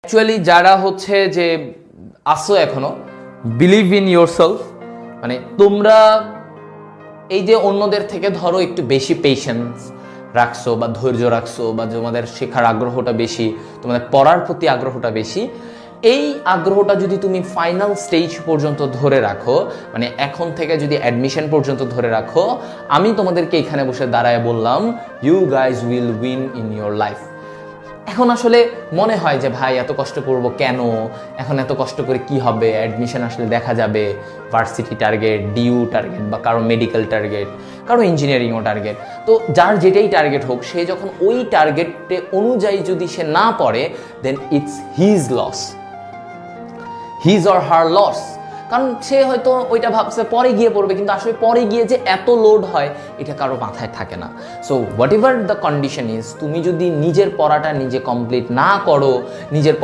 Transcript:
Actually যারা হচ্ছে যে আসো এখনো বিলিভ ইন ইয়োরসেলফ, মানে তোমরা এই যে অন্যদের থেকে ধরো একটু বেশি পেশেন্স রাখছো বা ধৈর্য রাখছো বা তোমাদের শেখার আগ্রহটা বেশি, তোমাদের পড়ার প্রতি আগ্রহটা বেশি, এই আগ্রহটা যদি তুমি ফাইনাল স্টেজ পর্যন্ত ধরে রাখো, মানে এখন থেকে যদি অ্যাডমিশন পর্যন্ত ধরে রাখো, আমি তোমাদেরকে এখানে বসে দাঁড়ায় বললাম you guys will win in your life. এখন আসলে মনে হয় যে ভাই এত কষ্ট করব কেন, এখন এত কষ্ট করে কি হবে, অ্যাডমিশন আসলে দেখা যাবে, ভার্সিটি টার্গেট, ডিইউ টার্গেট বা কারো মেডিকেল টার্গেট, কারো ইঞ্জিনিয়ারিংও টার্গেট। তো যার যেটাই টার্গেট হোক, সে যখন ওই টার্গেটে অনুযায়ী যদি সে না পড়ে, then it's his loss, his or her loss. কারণ সে হয়তো ওইটা ভাবছে পরে গিয়ে পড়বে, কিন্তু আসলে পরে গিয়ে যে এত লোড হয় এটা কারো মাথায় থাকে না। So what ever the condition is, তুমি যদি নিজের পড়াটা নিজে কমপ্লিট না করো, নিজের